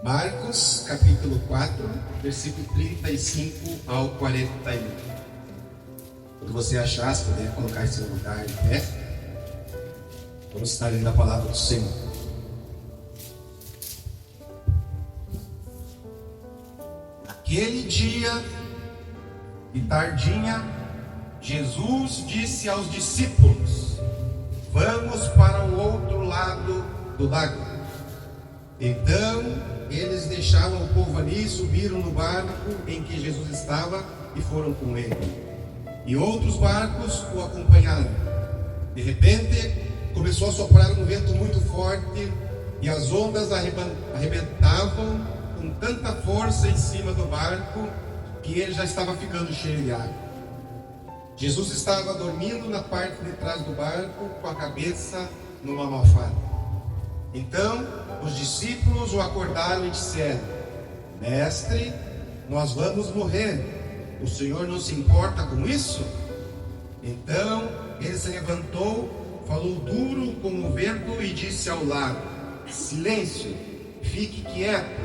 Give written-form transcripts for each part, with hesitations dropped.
Marcos, capítulo 4, versículo 35 ao 41. Quando você achar, se puder colocar em seu lugar de pé, vamos estar lendo a palavra do Senhor. Naquele dia, de tardinha, Jesus disse aos discípulos: vamos para o outro lado do lago. Então eles deixaram o povo ali, subiram no barco em que Jesus estava e foram com ele. E outros barcos o acompanharam. De repente começou a soprar um vento muito forte e as ondas arrebentavam com tanta força em cima do barco que ele já estava ficando cheio de água. Jesus estava dormindo na parte de trás do barco com a cabeça numa almofada. Então os discípulos o acordaram e disseram: Mestre, nós vamos morrer. O Senhor não se importa com isso? Então ele se levantou, falou duro com o vento e disse ao lago: silêncio, fique quieto.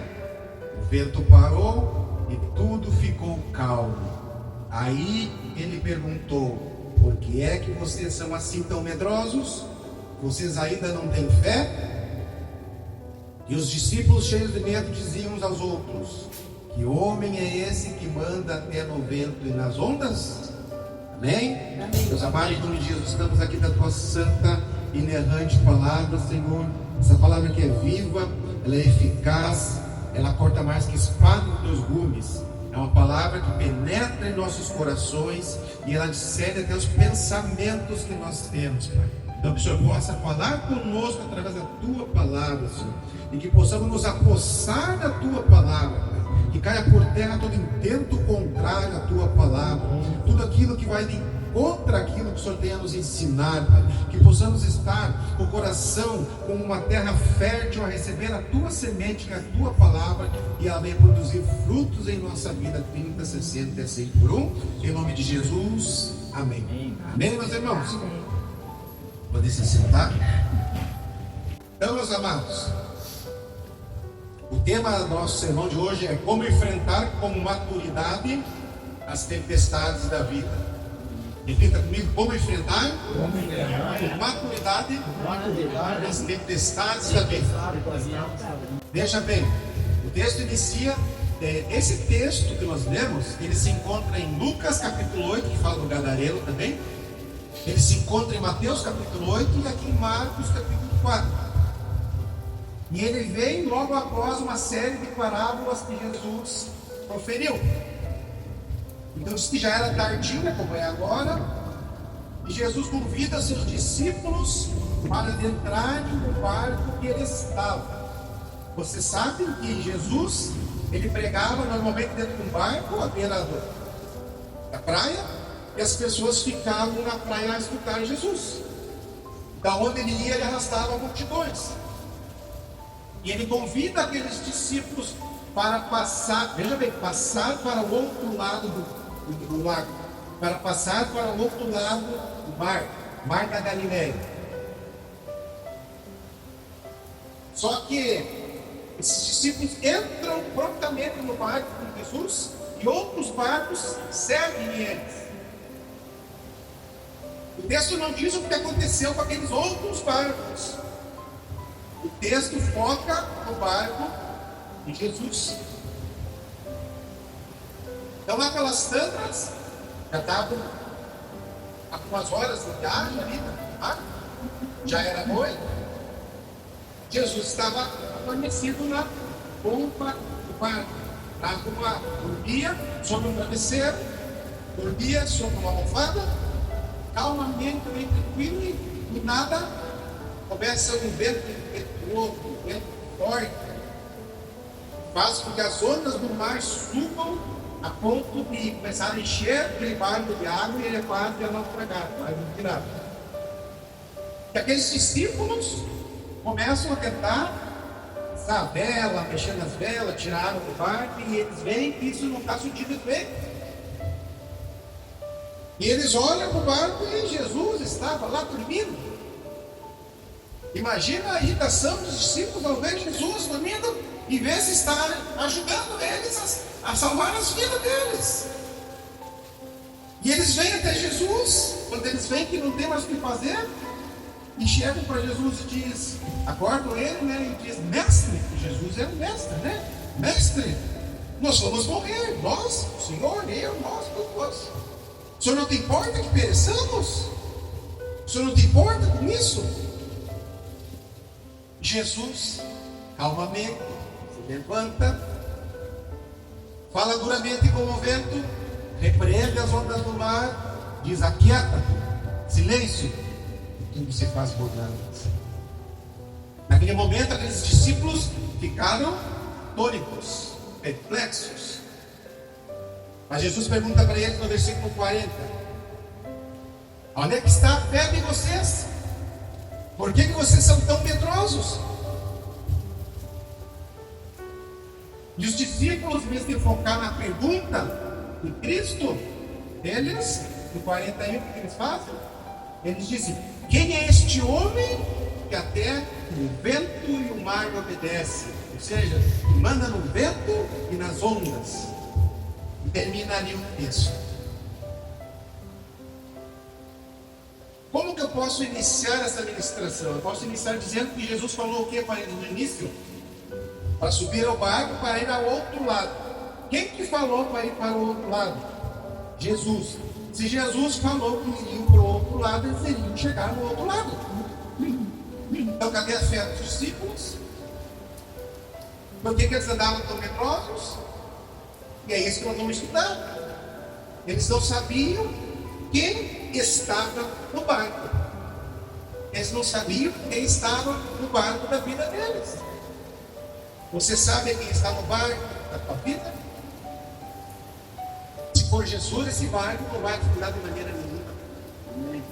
O vento parou e tudo ficou calmo. Aí ele perguntou: por que é que vocês são assim tão medrosos? Vocês ainda não têm fé? E os discípulos, cheios de medo, diziam uns aos outros: que homem é esse que manda até no vento e nas ondas? Amém? Amém. Meus amados, em nome de Jesus, estamos aqui da tua santa, inerrante palavra, Senhor. Essa palavra que é viva, ela é eficaz, ela corta mais que espada dos dois gumes. É uma palavra que penetra em nossos corações e ela discerne até os pensamentos que nós temos, Pai. Então que o Senhor possa falar conosco através da tua palavra, Senhor, e que possamos nos apossar da tua palavra, Pai. Que caia por terra todo intento contrário à tua palavra, tudo aquilo que vai contra aquilo que o Senhor tem a nos ensinar, Pai. Que possamos estar com o coração como uma terra fértil a receber a tua semente, que é a tua palavra, e ela venha produzir frutos em nossa vida, 30, 60 e 100 por um, em nome de Jesus, amém. Amém, meus irmãos? Podem se sentar? Então, meus amados, o tema do nosso sermão de hoje é como enfrentar com maturidade as tempestades da vida. Repita comigo: como enfrentar com maturidade as tempestades da vida. Veja bem, o texto inicia, esse texto que nós lemos, ele se encontra em Lucas capítulo 8, que fala do gadareno também. Ele se encontra em Mateus capítulo 8 e aqui em Marcos capítulo 4. E ele vem logo após uma série de parábolas que Jesus proferiu. Então diz que já era tardinha, como é agora, e Jesus convida seus discípulos para adentrarem no barco que ele estava. Vocês sabem que Jesus, ele pregava normalmente dentro de um barco à beira da praia, e as pessoas ficavam na praia a escutar Jesus. Da onde ele ia, ele arrastava multidões. E ele convida aqueles discípulos para passar, veja bem, passar para o outro lado do lago, para passar para o outro lado do mar da Galileia. Só que esses discípulos entram prontamente no barco com Jesus e outros barcos seguem eles. O texto não diz o que aconteceu com aqueles outros barcos. O texto foca no barco de Jesus. Então, aquelas tantas, já estavam algumas horas de viagem ali, já era noite. Jesus estava adormecido na pompa do barco. Dormia sobre um travesseiro, dormia sobre uma almofada, calmamente, bem tranquilo, e do nada começa um vento impetuoso, um vento forte, faz com que as ondas do mar subam a ponto de começar a encher aquele barco de água e ele é quase a naufragar, quase virado. E aqueles discípulos começam a tentar passar a vela, mexer nas velas, tirar água do barco, e eles veem que isso não está surtindo bem. E eles olham para o barco e Jesus estava lá dormindo. Imagina a irritação dos discípulos ao ver Jesus dormindo. em vez de estar ajudando eles a salvar as vidas deles. E eles vêm até Jesus, quando eles veem que não tem mais o que fazer, e chegam para Jesus e diz, acordam ele, né? E diz, mestre, Jesus é o mestre, né? Mestre, nós vamos morrer, nós, o Senhor, eu, nós, todos. O Senhor não te importa que pereçamos? O Senhor não te importa com isso? Jesus, calmamente, se levanta, fala duramente com o vento, repreende as ondas do mar, diz, aquieta-te, silêncio, e tudo se faz bonança. Naquele momento, aqueles discípulos ficaram atônitos, perplexos. Mas Jesus pergunta para eles no versículo 40, onde é que está a fé de vocês? Por que vocês são tão medrosos? E os discípulos, em vez de focar na pergunta de Cristo, eles, no 41, o que eles fazem? Eles dizem, quem é este homem que até o vento e o mar obedecem? Ou seja, manda no vento e nas ondas. E termina ali o texto. Como que eu posso iniciar essa ministração? Eu posso iniciar dizendo que Jesus falou o que para eles no início? Para subir ao barco, para ir ao outro lado. Quem que falou para ir para o outro lado? Jesus. Se Jesus falou que iriam para o outro lado, eles iriam chegar no outro lado. Então, cadê a fé dos discípulos? Por que eles andavam tão medrosos? E é isso que nós vamos estudar. Eles não sabiam quem estava no barco. Eles não sabiam quem estava no barco da vida deles. Você sabe quem está no barco da tua vida? Se for Jesus, esse barco não vai afundar de maneira nenhuma.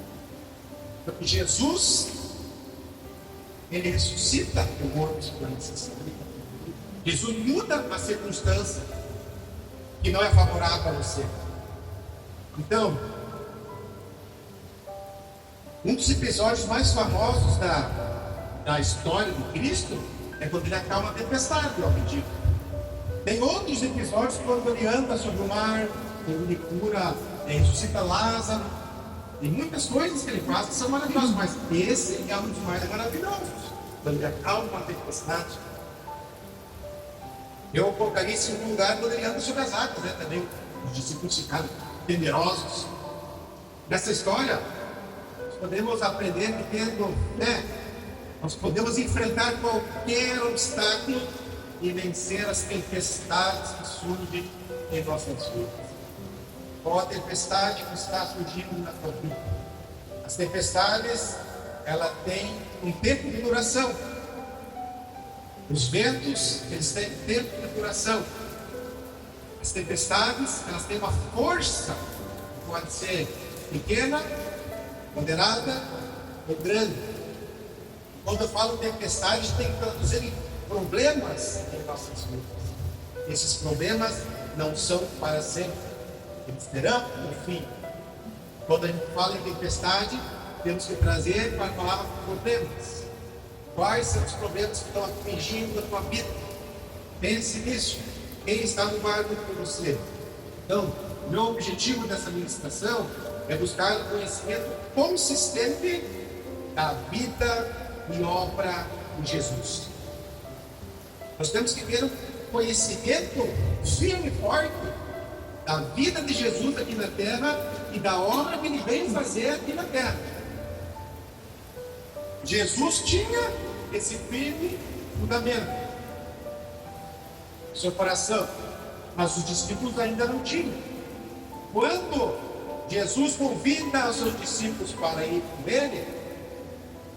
Porque Jesus, ele ressuscita o morto para necessidade. Jesus muda a circunstância que não é favorável para você. Então, um dos episódios mais famosos da história de Cristo é quando ele acalma a tempestade, eu acredito. Tem outros episódios quando ele anda sobre o mar, quando ele cura, ressuscita Lázaro. Tem muitas coisas que ele faz que são maravilhosas, mas esse é um dos mais maravilhosos, quando ele acalma a tempestade. Eu colocaria isso em um lugar quando ele anda sobre as águas, né? Também os discípulos ficaram temerosos. Nessa história, nós podemos aprender que tendo fé, nós podemos enfrentar qualquer obstáculo e vencer as tempestades que surgem em nossas vidas. Qual a tempestade que está surgindo na tua vida? As tempestades, ela tem um tempo de duração. Os ventos, eles têm tempo de duração. As tempestades, elas têm uma força, pode ser pequena, moderada ou grande. Quando eu falo tempestade, tem que traduzir problemas em nossas vidas. Esses problemas não são para sempre, eles terão um fim. Quando a gente fala em tempestade, temos que trazer para a palavra problemas. Quais são os problemas que estão afligindo a tua vida? Pense nisso. Quem está no barco com você? Então, meu objetivo dessa ministração é buscar o conhecimento consistente da vida e obra de Jesus. Nós temos que ter um conhecimento firme e forte da vida de Jesus aqui na terra e da obra que ele veio fazer aqui na terra. Jesus tinha esse firme fundamento, seu coração, mas os discípulos ainda não tinham. Quando Jesus convida os seus discípulos para ir com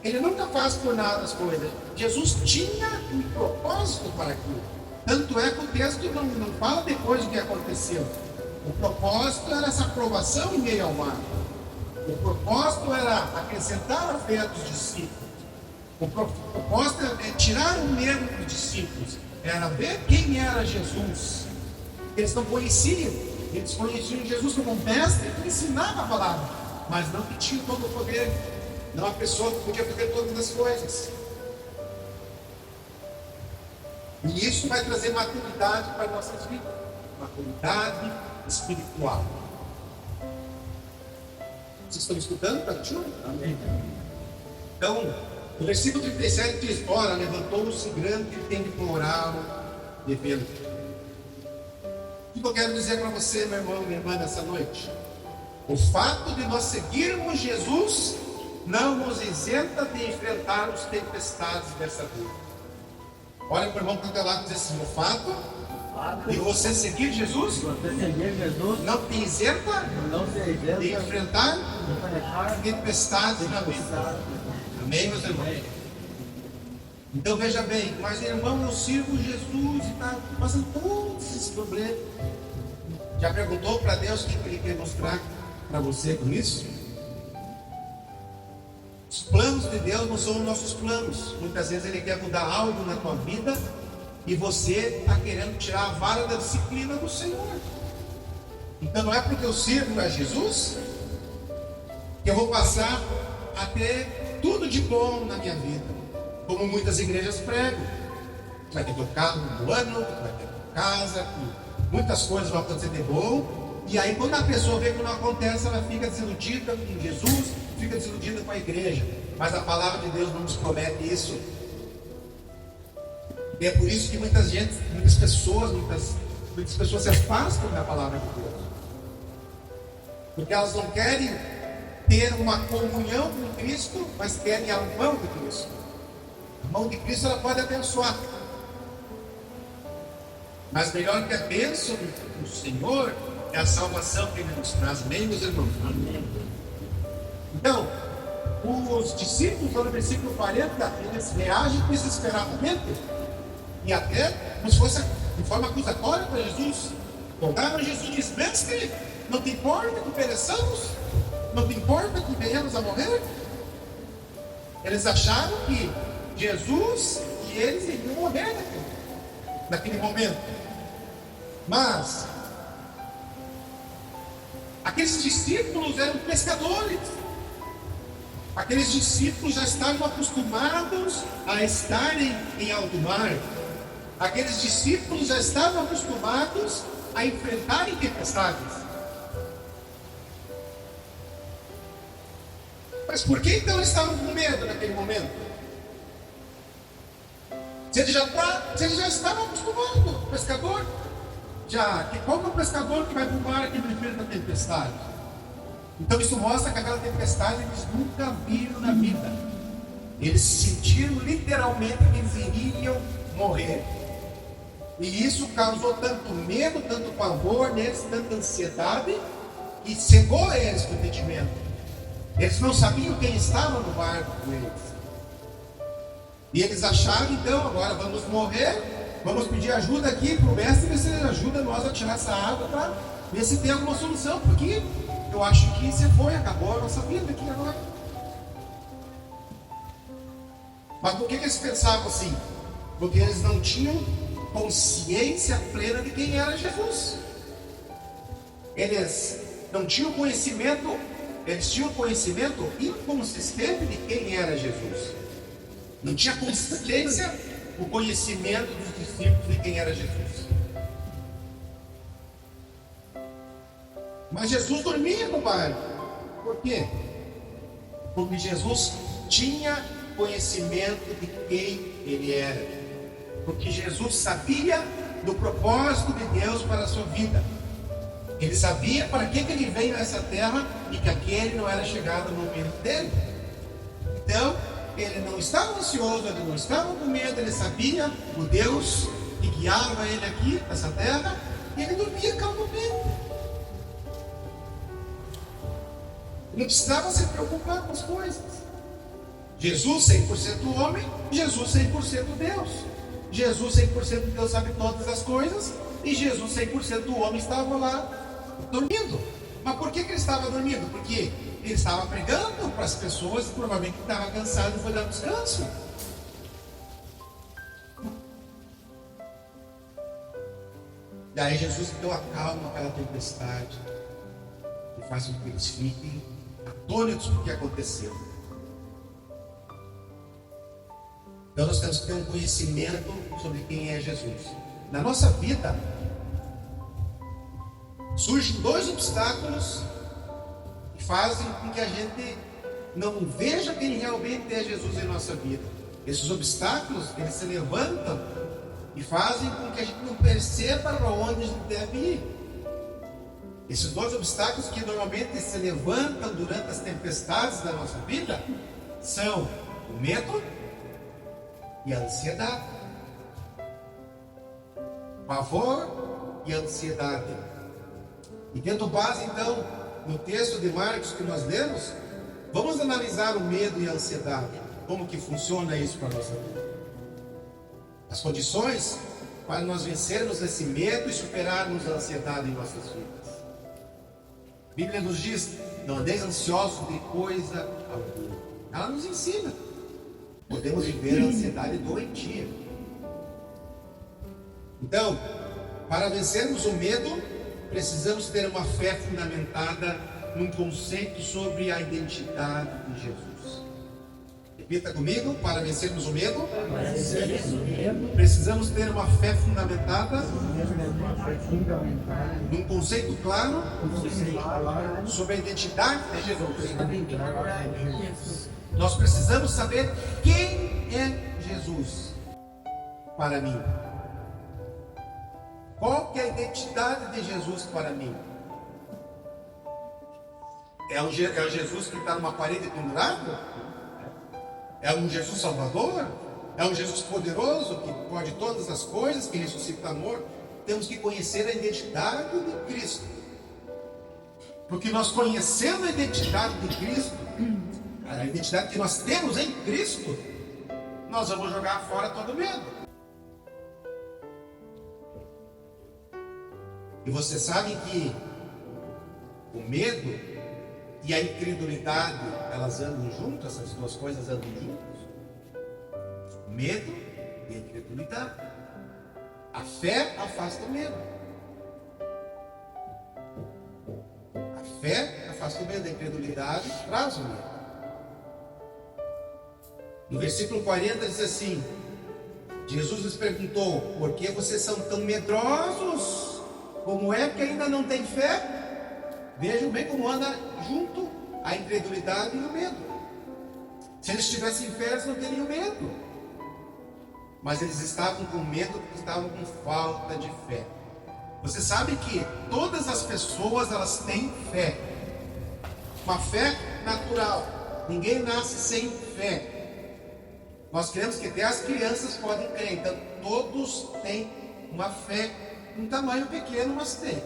ele nunca faz por nada as coisas. Jesus tinha um propósito para aquilo. Tanto é que o texto não fala depois do que aconteceu. O propósito era essa aprovação em meio ao mar. O propósito era acrescentar a fé dos discípulos. O propósito é tirar o medo dos discípulos. Era ver quem era Jesus. Eles não conheciam. Eles conheciam Jesus como um mestre que ensinava a palavra, mas não que tinha todo o poder. Não a pessoa que podia fazer todas as coisas. E isso vai trazer maturidade para nossas vidas, maturidade espiritual. Vocês estão escutando, Tatiana? Amém. Então, o versículo 37 diz: ora, levantou-se grande temporal de vento. O que eu quero dizer para você, meu irmão, minha irmã, nessa noite? O fato de nós seguirmos Jesus não nos isenta de enfrentar as tempestades dessa vida. Olha para o irmão que está lá e diz assim: o fato de você seguir Jesus não te isenta de enfrentar tempestades na vida. Amém, meus irmãos? Então veja bem, mas irmão, eu sirvo Jesus e está passando todos esses problemas. Já perguntou para Deus o que Ele quer mostrar para você com isso? Os planos de Deus não são os nossos planos. Muitas vezes Ele quer mudar algo na tua vida e você está querendo tirar a vara da disciplina do Senhor. Então não é porque eu sirvo a Jesus que eu vou passar a ter tudo de bom na minha vida, como muitas igrejas pregam. Tu vai ter teu carro no ano, tu vai ter tua casa, muitas coisas vão acontecer de bom. E aí quando a pessoa vê que não acontece, ela fica desiludida com Jesus, fica desiludida com a igreja. Mas a palavra de Deus não nos promete isso. E é por isso que muitas pessoas se afastam da palavra de Deus, porque elas não querem ter uma comunhão com Cristo, mas querem a mão de Cristo. A mão de Cristo ela pode abençoar, mas melhor que a bênção do Senhor é a salvação que Ele nos traz. Amém, meus irmãos? Amém. Então, os discípulos, no versículo 40, eles reagem desesperadamente e até como se fosse de forma acusatória para Jesus. Voltaram, Jesus diz: mestre, não te importa que pereçamos? Não te importa que venhamos a morrer? Eles acharam que Jesus e eles iriam morrer naquele momento. Mas aqueles discípulos eram pescadores. Aqueles discípulos já estavam acostumados a estarem em alto mar. Aqueles discípulos já estavam acostumados a enfrentarem tempestades. Mas por que então eles estavam com medo naquele momento? Se ele já estava acostumado, o pescador. Qual que é o pescador que vai para o mar que não enfrenta a tempestade? Então isso mostra que aquela tempestade eles nunca viram na vida. Eles sentiram literalmente que eles iriam morrer. E isso causou tanto medo, tanto pavor neles, tanta ansiedade, que cegou eles com o entendimento. Eles não sabiam quem estava no barco com eles. E eles acharam, então, agora vamos morrer. Vamos pedir ajuda aqui para o mestre, ver se ele ajuda nós a tirar essa água para ver se tem alguma solução, porque eu acho que você acabou a nossa vida aqui agora. Mas por que eles pensavam assim? Porque eles não tinham consciência plena de quem era Jesus. Eles não tinham conhecimento, eles tinham conhecimento inconsistente de quem era Jesus. Não tinha consciência, o conhecimento dos discípulos de quem era Jesus. Mas Jesus dormia no barco. Por quê? Porque Jesus tinha conhecimento de quem Ele era. Porque Jesus sabia do propósito de Deus para a sua vida. Ele sabia para que Ele veio nessa terra e que aquele não era chegado no momento dele. Então, ele não estava ansioso, ele não estava com medo, ele sabia o Deus que guiava ele aqui nessa terra e ele dormia calmamente. Não precisava se preocupar com as coisas. Jesus 100% homem, Jesus 100% Deus. Jesus 100% Deus sabe todas as coisas e Jesus 100% homem estava lá dormindo. Mas por que ele estava dormindo? Porque ele estava pregando para as pessoas e provavelmente estava cansado e foi dar descanso. E aí Jesus então acalma aquela tempestade e faz com que eles fiquem atônitos com o que aconteceu. Então nós temos que ter um conhecimento sobre quem é Jesus. Na nossa vida, surgem dois obstáculos que fazem com que a gente não veja quem realmente é Jesus em nossa vida. Esses obstáculos, eles se levantam e fazem com que a gente não perceba para onde a gente deve ir. Esses dois obstáculos que normalmente se levantam durante as tempestades da nossa vida são o medo e a ansiedade. Pavor e ansiedade. E tendo base então no texto de Marcos que nós lemos, vamos analisar o medo e a ansiedade. Como que funciona isso para a nossa vida? As condições para nós vencermos esse medo e superarmos a ansiedade em nossas vidas. A Bíblia nos diz: não andeis ansiosos de coisa alguma. Ela nos ensina. Podemos viver a ansiedade doentia. Então, para vencermos o medo, precisamos ter uma fé fundamentada num conceito sobre a identidade de Jesus. Repita comigo: para vencermos o medo, precisamos ter uma fé fundamentada num conceito claro sobre a identidade de Jesus. Nós precisamos saber quem é Jesus para mim. Qual que é a identidade de Jesus para mim? É o Jesus que está numa parede pendurado? É um Jesus salvador? É um Jesus poderoso que pode todas as coisas, que ressuscita amor? Temos que conhecer a identidade de Cristo. Porque nós conhecendo a identidade de Cristo, a identidade que nós temos em Cristo, nós vamos jogar fora todo medo. E você sabe que o medo e a incredulidade, elas andam juntas, essas duas coisas andam juntas. Medo e incredulidade. A fé afasta o medo. A fé afasta o medo, a incredulidade traz o medo. No versículo 40 diz assim: Jesus lhes perguntou: por que vocês são tão medrosos? Como é que ainda não tem fé? Vejam bem como anda junto a incredulidade e o medo. Se eles tivessem fé, eles não teriam medo. Mas eles estavam com medo porque estavam com falta de fé. Você sabe que todas as pessoas, elas têm fé. Uma fé natural. Ninguém nasce sem fé. Nós queremos que até as crianças podem crer. Então todos têm uma fé, um tamanho pequeno, mas tem.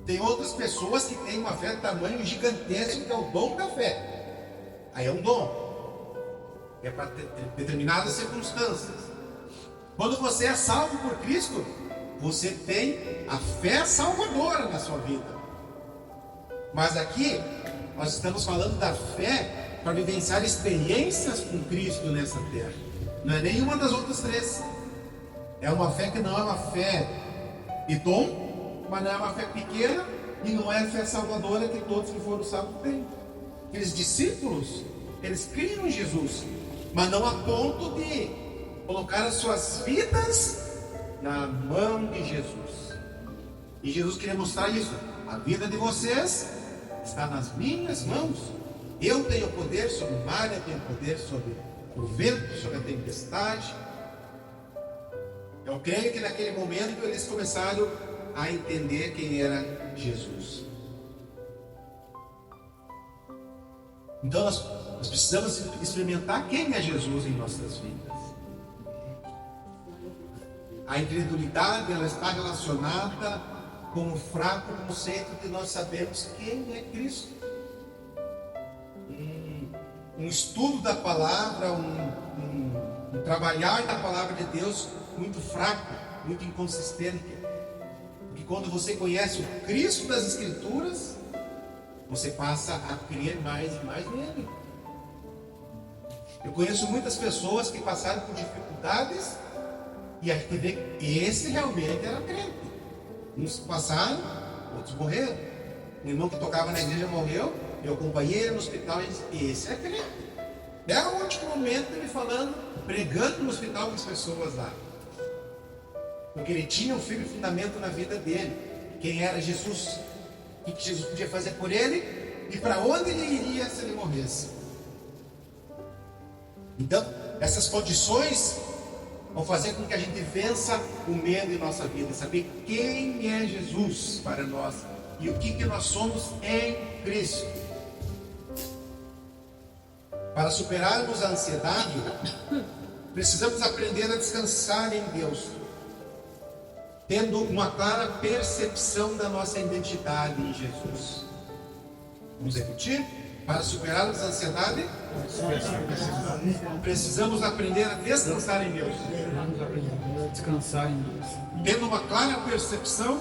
Tem outras pessoas que têm uma fé de tamanho gigantesco, que é o dom da fé. Aí é um dom. É para determinadas circunstâncias. Quando você é salvo por Cristo, você tem a fé salvadora na sua vida. Mas aqui nós estamos falando da fé para vivenciar experiências com Cristo nessa terra. Não é nenhuma das outras três. É uma fé que não é uma fé de dom, mas não é uma fé pequena e não é a fé salvadora que todos que foram salvos têm. Aqueles discípulos, eles criam em Jesus, mas não a ponto de colocar as suas vidas na mão de Jesus. E Jesus queria mostrar isso: a vida de vocês está nas minhas mãos. Eu tenho poder sobre o mar, eu tenho poder sobre o vento, sobre a tempestade. Eu creio que naquele momento eles começaram a entender quem era Jesus. Então nós precisamos experimentar quem é Jesus em nossas vidas. A incredulidade, ela está relacionada com o fraco conceito de nós sabermos quem é Cristo. Um estudo da palavra, um trabalhar da palavra de Deus muito fraco, muito inconsistente. Porque quando você conhece o Cristo das Escrituras, você passa a crer mais e mais nele. Eu conheço muitas pessoas que passaram por dificuldades e a gente vê que esse realmente era crente. Uns passaram, outros morreram. Um irmão que tocava na igreja morreu, eu acompanhei ele no hospital e disse: esse é crente. Até o último momento ele falando, pregando no hospital com as pessoas lá. Porque ele tinha um firme fundamento na vida dele. Quem era Jesus? O que Jesus podia fazer por ele? E para onde ele iria se ele morresse? Então, essas condições vão fazer com que a gente vença o medo em nossa vida. Saber quem é Jesus para nós e o que nós somos em Cristo. Para superarmos a ansiedade, precisamos aprender a descansar em Deus, tendo uma clara percepção da nossa identidade em Jesus. Vamos repetir? Para superarmos a ansiedade, precisamos aprender a descansar em Deus. Tendo uma clara percepção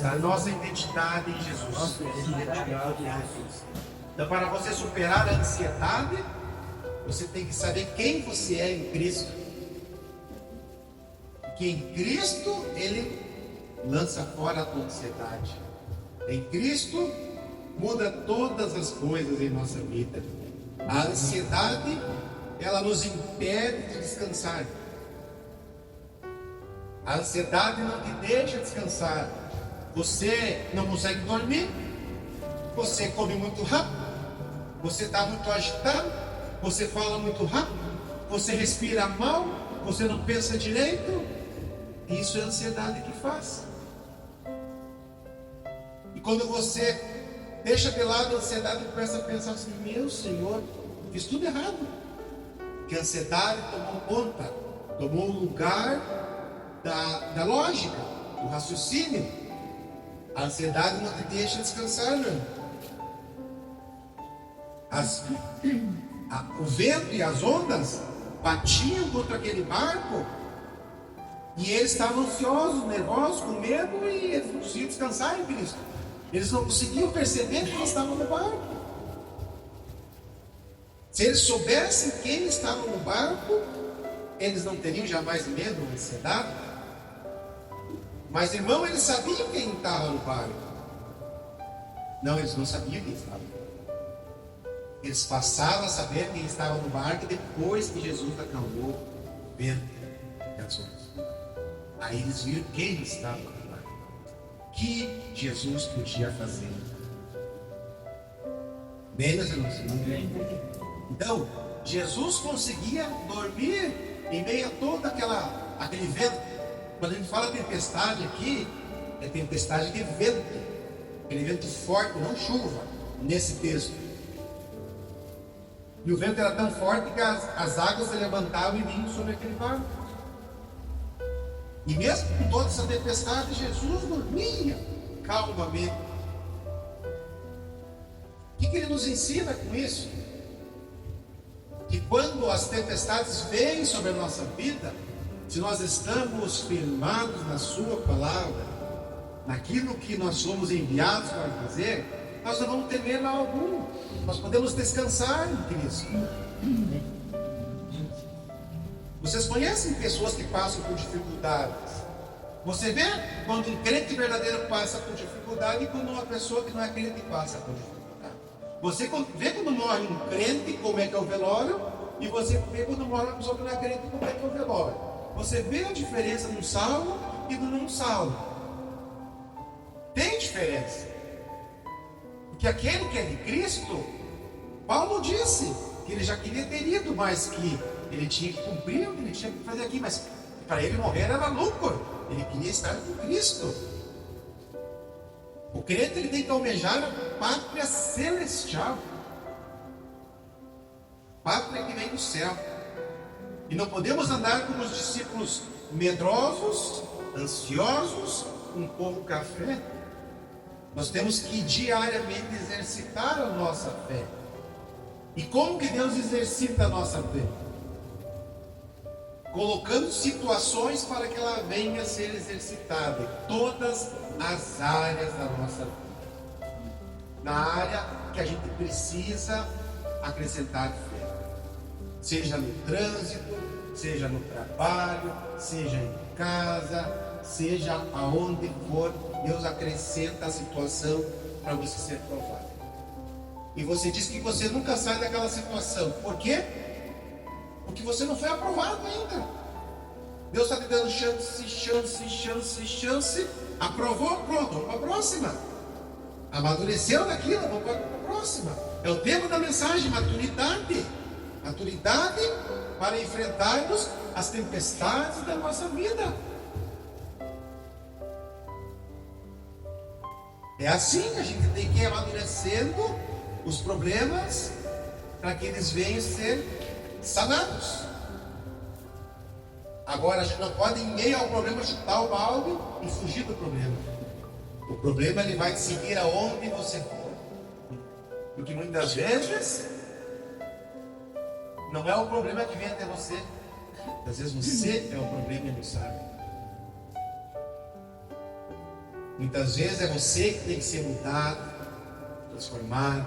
da nossa identidade em Jesus. Então, para você superar a ansiedade, você tem que saber quem você é em Cristo. Que em Cristo Ele lança fora a tua ansiedade. Em Cristo muda todas as coisas em nossa vida. A ansiedade, ela nos impede de descansar. A ansiedade não te deixa descansar. Você não consegue dormir. Você come muito rápido. Você está muito agitado. Você fala muito rápido. Você respira mal. Você não pensa direito. Isso é a ansiedade que faz. E quando você deixa de lado a ansiedade e começa a pensar assim: meu Senhor, fiz tudo errado. Que a ansiedade tomou conta, tomou o lugar da lógica, do raciocínio. A ansiedade não te deixa descansar, não. O vento e as ondas batiam contra aquele barco e eles estavam ansiosos, nervosos, com medo, e eles não conseguiam descansar em Cristo. Eles não conseguiam perceber que eles estavam no barco. Se eles soubessem quem estava no barco, eles não teriam jamais medo ou ansiedade. Mas, irmão, eles sabiam quem estava no barco. Não, eles não sabiam quem estava no barco. Eles passaram a saber quem estava no barco depois que Jesus acalmou o vento e as ondas. Aí eles viram quem estava no barco. O que Jesus podia fazer. Bem, meus irmãos? Então, Jesus conseguia dormir em meio a todo aquele vento. Quando a gente fala tempestade aqui, é tempestade de vento. Aquele vento forte, não chuva, nesse texto. E o vento era tão forte que as águas se levantavam e vinham sobre aquele barco. E mesmo com toda essa tempestade, Jesus dormia calmamente. O que ele nos ensina com isso? Que quando as tempestades vêm sobre a nossa vida, se nós estamos firmados na sua palavra, naquilo que nós somos enviados para fazer, nós não vamos temer mal algum. Nós podemos descansar em Cristo. Vocês conhecem pessoas que passam por dificuldades? Você vê quando um crente verdadeiro passa por dificuldade e quando uma pessoa que não é crente passa por dificuldade. Você vê quando morre um crente como é que é o velório, e você vê quando morre uma pessoa que não é crente como é que é o velório. Você vê a diferença do salvo e do não salvo. Tem diferença. Porque aquele que é de Cristo, Paulo disse que ele já queria ter ido, mas que ele tinha que cumprir o que ele tinha que fazer aqui. Mas para ele morrer era lucro. Ele queria estar com Cristo. O crente ele tem que almejar a pátria celestial. Pátria que vem do céu. E não podemos andar como os discípulos medrosos, ansiosos, com pouco café. Nós temos que diariamente exercitar a nossa fé. E como que Deus exercita a nossa fé? Colocando situações para que ela venha a ser exercitada em todas as áreas da nossa vida. Na área que a gente precisa acrescentar fé. Seja no trânsito, seja no trabalho, seja em casa, seja aonde for, Deus acrescenta a situação para você ser provado. E você diz que você nunca sai daquela situação. Por quê? Porque você não foi aprovado ainda. Deus está te dando chance. Aprovou, pronto, vamos para a próxima. Amadureceu daquilo, vamos para a próxima. É o tema da mensagem, maturidade. Maturidade para enfrentarmos as tempestades da nossa vida. É assim que a gente tem que ir amadurecendo os problemas para que eles venham ser sanados. Agora, a gente não pode, em meio ao problema, chutar o balde e fugir do problema. O problema, ele vai te seguir aonde você for. Porque muitas vezes não é o problema que vem até você. Às vezes você é o problema e não sabe. Muitas vezes é você que tem que ser mudado, transformado.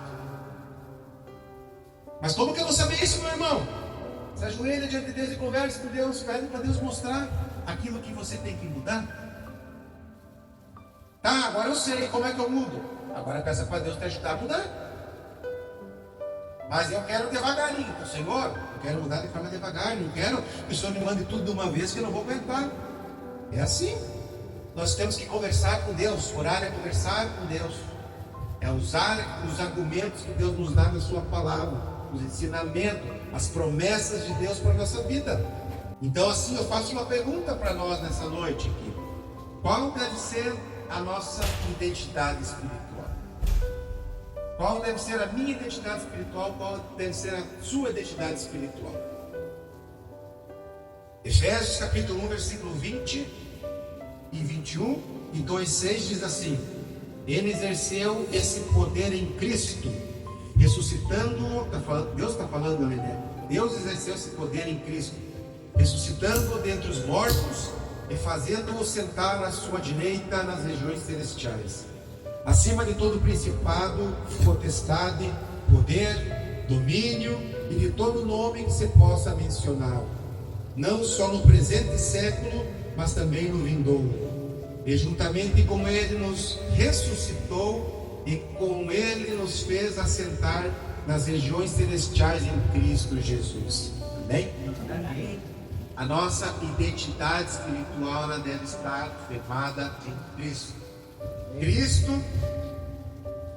Mas como que eu vou saber isso, meu irmão? Você ajoelha diante de Deus e conversa com Deus, pede para Deus mostrar aquilo que você tem que mudar. Tá, agora eu sei, como é que eu mudo? Agora peça para Deus te ajudar a mudar. Mas eu quero devagarinho, então, Senhor, eu quero mudar de forma devagar, não quero que o Senhor me mande tudo de uma vez que eu não vou aguentar. É assim. Nós temos que conversar com Deus. Orar é conversar com Deus. É usar os argumentos que Deus nos dá na sua palavra, os ensinamentos, as promessas de Deus para a nossa vida. Então, assim, eu faço uma pergunta para nós nessa noite aqui. Qual deve ser a nossa identidade espiritual? Qual deve ser a minha identidade espiritual? Qual deve ser a sua identidade espiritual? Efésios capítulo 1, versículo 20 e 21 e 2,6 diz assim: Ele exerceu esse poder em Cristo, ressuscitando, Deus está falando ali, né? Deus exerceu esse poder em Cristo, ressuscitando dentre os mortos e fazendo-o sentar à sua direita nas regiões celestiais, acima de todo principado, potestade, poder, domínio e de todo nome que se possa mencionar, não só no presente século, mas também no vindouro. E juntamente com Ele nos ressuscitou e com Ele nos fez assentar nas regiões celestiais em Cristo Jesus. Amém? Amém. A nossa identidade espiritual, ela deve estar firmada em Cristo. Cristo,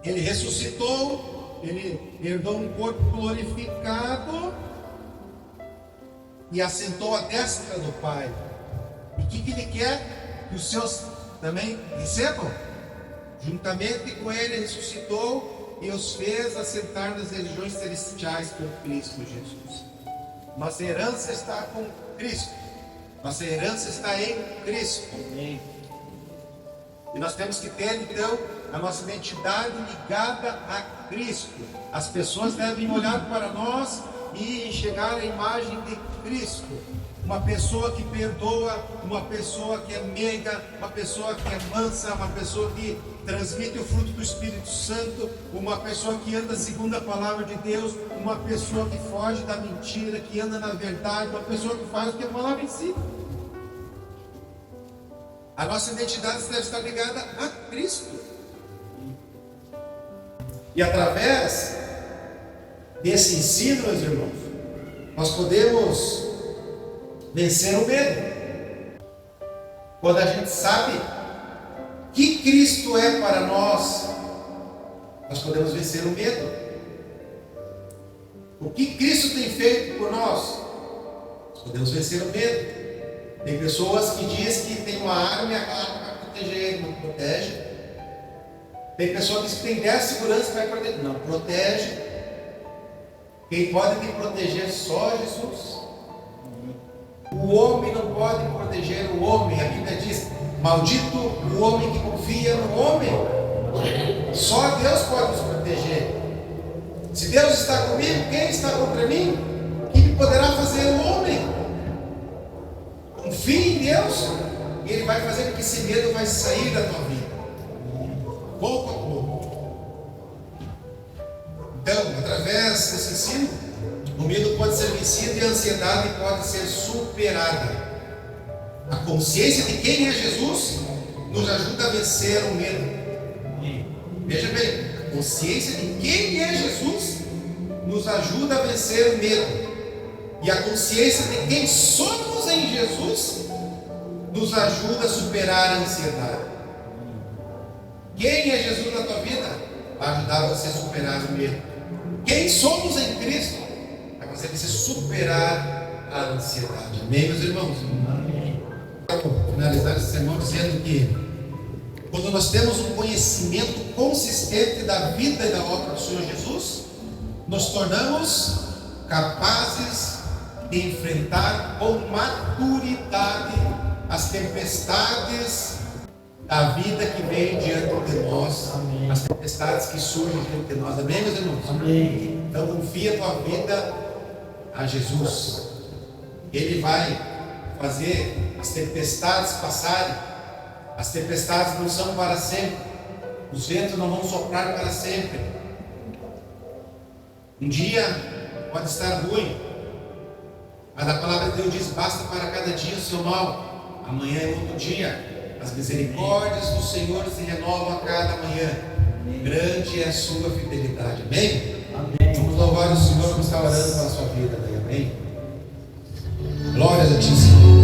Ele ressuscitou, Ele herdou um corpo glorificado e assentou à destra do Pai. E o que Ele quer? Que os seus também recebam. Juntamente com Ele ressuscitou e os fez assentar nas regiões celestiais com Cristo Jesus. Nossa herança está com Cristo. Nossa herança está em Cristo. Amém. E nós temos que ter, então, a nossa identidade ligada a Cristo. As pessoas devem olhar para nós e enxergar a imagem de Cristo. Uma pessoa que perdoa, uma pessoa que é meiga, uma pessoa que é mansa, uma pessoa que transmite o fruto do Espírito Santo, uma pessoa que anda segundo a palavra de Deus, uma pessoa que foge da mentira, que anda na verdade, uma pessoa que faz o que a palavra ensina. A nossa identidade deve estar ligada a Cristo. E através desse ensino, meus irmãos, nós podemos vencer o medo. Quando a gente sabe que Cristo é para nós, nós podemos vencer o medo. O que Cristo tem feito por nós, nós podemos vencer o medo. Tem pessoas que dizem que tem uma arma e a arma vai proteger, não protege. Tem pessoas que dizem que tem 10 seguranças que vai proteger, não protege. Quem pode te proteger só Jesus. O homem não pode proteger o homem. A Bíblia diz: maldito o homem que confia no homem. Só Deus pode nos proteger. Se Deus está comigo, quem está contra mim? O que poderá fazer o homem? Confie em Deus e Ele vai fazer com que esse medo vai sair da tua vida, pouco a pouco. Então, através desse ensino, o medo pode ser vencido e a ansiedade pode ser superada. A consciência de quem é Jesus nos ajuda a vencer o medo. Veja bem, consciência de quem é Jesus nos ajuda a vencer o medo. E a consciência de quem somos em Jesus nos ajuda a superar a ansiedade. Quem é Jesus na tua vida? Vai ajudar você a superar o medo. Quem somos em Cristo? Vai fazer você superar a ansiedade. Amém, meus irmãos? Amém. Vou finalizar esse sermão dizendo que quando nós temos um conhecimento consistente da vida e da obra do Senhor Jesus, nos tornamos capazes de enfrentar com maturidade as tempestades da vida que vem diante de nós. Amém. As tempestades que surgem diante de nós. Amém, meus irmãos? Amém. Então confia a tua vida a Jesus. Ele vai fazer as tempestades passarem. As tempestades não são para sempre. Os ventos não vão soprar para sempre. Um dia pode estar ruim, mas a palavra de Deus diz: basta para cada dia o seu mal. Amanhã é outro dia. As misericórdias do Senhor se renovam a cada manhã. Grande é a sua fidelidade. Amém? Amém. Vamos louvar o Senhor que está orando pela sua vida. Amém? Glórias a ti, Senhor.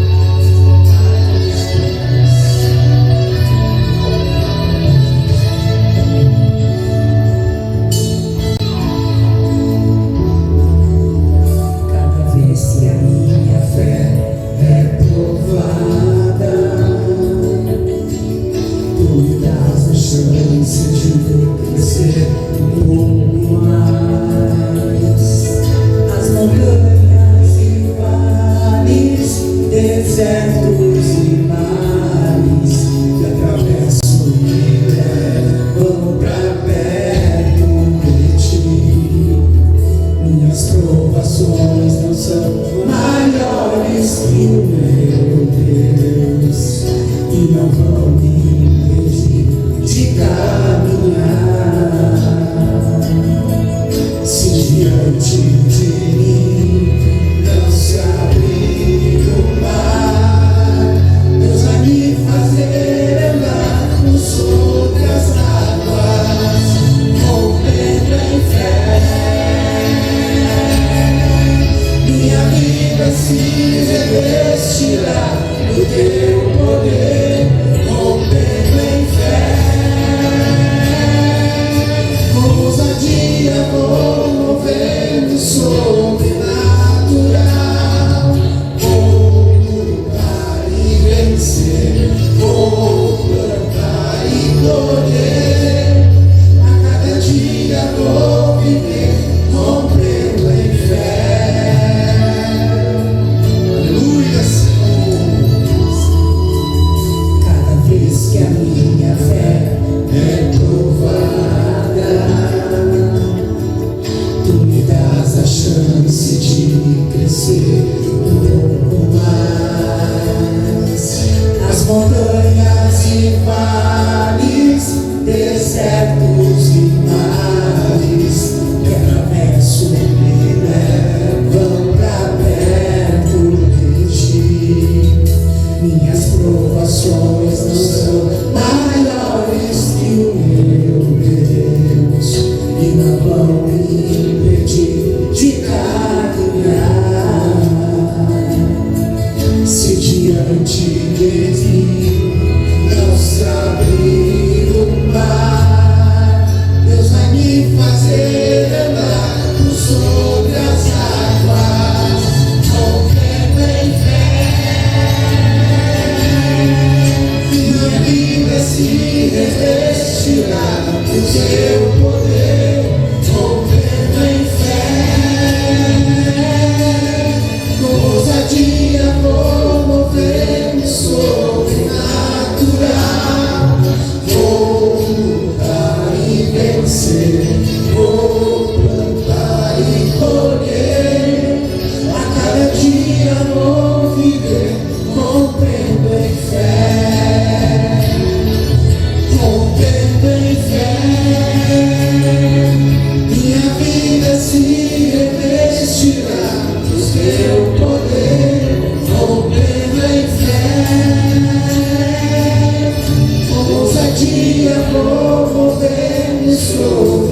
Ousadia, vou mover-me sobre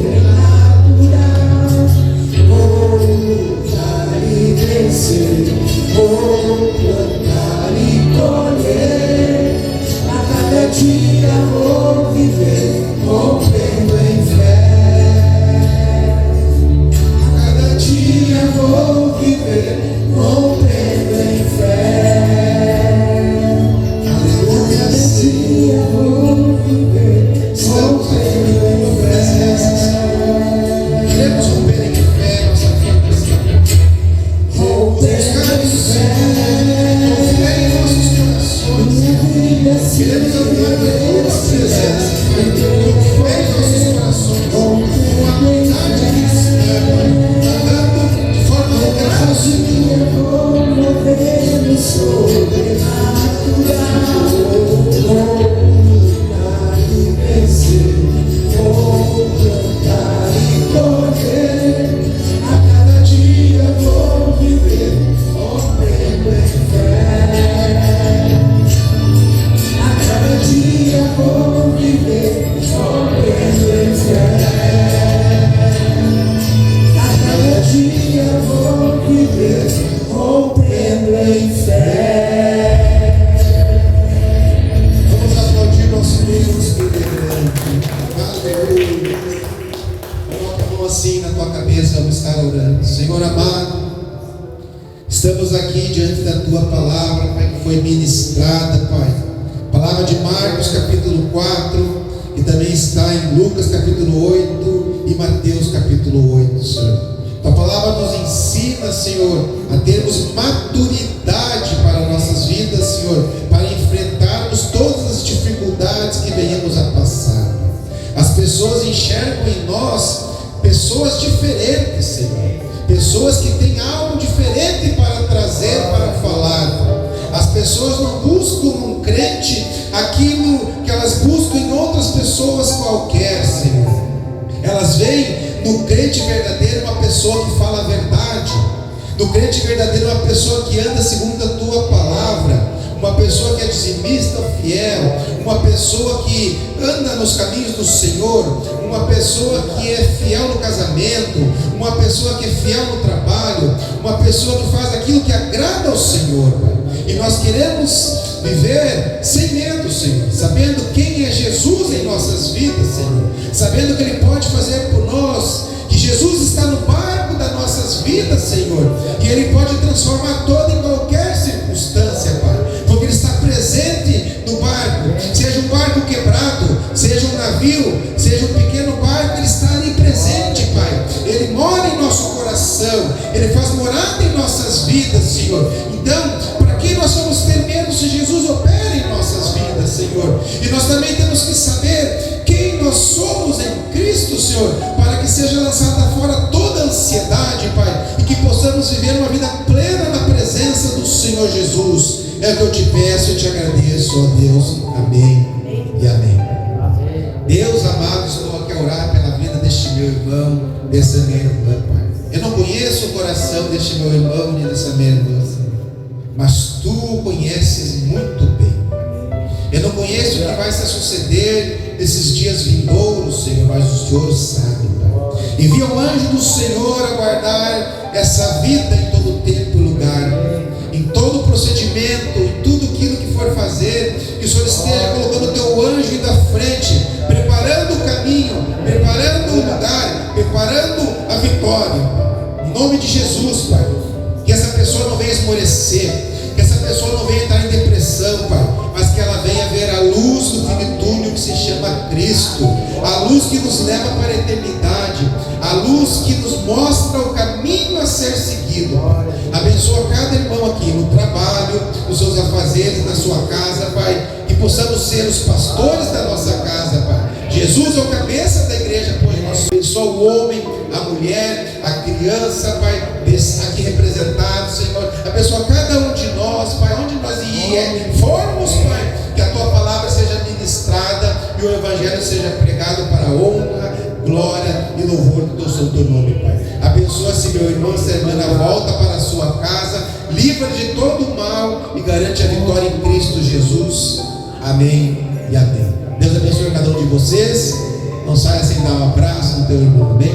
Queremos andar na tua presença, Pai. Com fé em nossos corações, com a unidade cristã, andando de forma assim na tua cabeça, vamos estar orando. Senhor amado, estamos aqui diante da tua palavra, Pai, que foi ministrada, Pai. Palavra de Marcos capítulo 4, que também está em Lucas capítulo 8 e Mateus capítulo 8, Senhor. Tua palavra nos ensina, Senhor, a termos maturidade para nossas vidas, Senhor, para enfrentarmos todas as dificuldades que venhamos a passar. As pessoas enxergam em nós pessoas diferentes, Senhor, pessoas que têm algo diferente para trazer, para falar. As pessoas não buscam num crente aquilo que elas buscam em outras pessoas qualquer, Senhor. Elas veem no crente verdadeiro uma pessoa que fala a verdade, no crente verdadeiro uma pessoa que anda segundo a tua palavra, uma pessoa que é dizimista, fiel, uma pessoa que anda nos caminhos do Senhor, uma pessoa que é fiel no casamento, uma pessoa que é fiel no trabalho, uma pessoa que faz aquilo que agrada ao Senhor, Pai. E nós queremos viver sem medo, Senhor, sabendo quem é Jesus em nossas vidas, Senhor, sabendo que Ele pode fazer por nós, que Jesus está no barco das nossas vidas, Senhor, e Ele pode transformar toda em qualquer circunstância, Pai, porque Ele está presente no barco, seja um barco quebrado, seja um navio, seja um pequeno barco, Ele está ali presente, Pai. Ele mora em nosso coração, Ele faz morada em nossas vidas, Senhor. Então, para que nós vamos ter medo se Jesus opera em nossas vidas, Senhor? E nós também temos que saber quem nós somos em Cristo, Senhor, para que seja lançada fora toda a ansiedade, Pai, e que possamos viver uma vida plena na presença do Senhor Jesus. É o que eu te peço e te agradeço, ó Deus. Amém e amém. Deus amado, estou aqui a orar pela vida deste meu irmão, dessa minha irmã, Pai. Eu não conheço o coração deste meu irmão nem dessa minha irmã, mas Tu o conheces muito bem. Eu não conheço o que vai se suceder nesses dias vindouros, Senhor, mas o Senhor sabe, Pai. Envia o anjo do Senhor a guardar essa vida em todo tempo e lugar, em todo procedimento, em tudo aquilo que for fazer, que o Senhor esteja colocando o Teu anjo da frente, preparando o caminho, preparando o lugar, preparando a vitória. Em nome de Jesus, Pai, que essa pessoa não venha esmorecer, que essa pessoa não venha entrar em depressão, Pai, mas que ela venha ver a luz do fim do túnel que se chama Cristo, a luz que nos leva para a eternidade, a luz que nos mostra o caminho a ser seguido. Abençoa cada irmão aqui no trabalho, nos seus afazeres, na sua casa, Pai, que possamos ser os pastores da nossa casa, Pai. Jesus é o cabeça da igreja, pois nós abençoa o homem, a mulher, a criança, Pai, aqui representado, Senhor. Abençoa cada um de nós, Pai, onde nós formos, Pai, que a Tua palavra seja ministrada e o Evangelho seja pregado para a honra, glória e louvor do Teu santo nome, Pai. Abençoa-se meu irmão, essa irmã, volta para a sua casa, livra de todo o mal e garante a vitória em Cristo Jesus. Amém e amém. Deus abençoe cada um de vocês. Não saia sem dar um abraço no teu irmão, amém?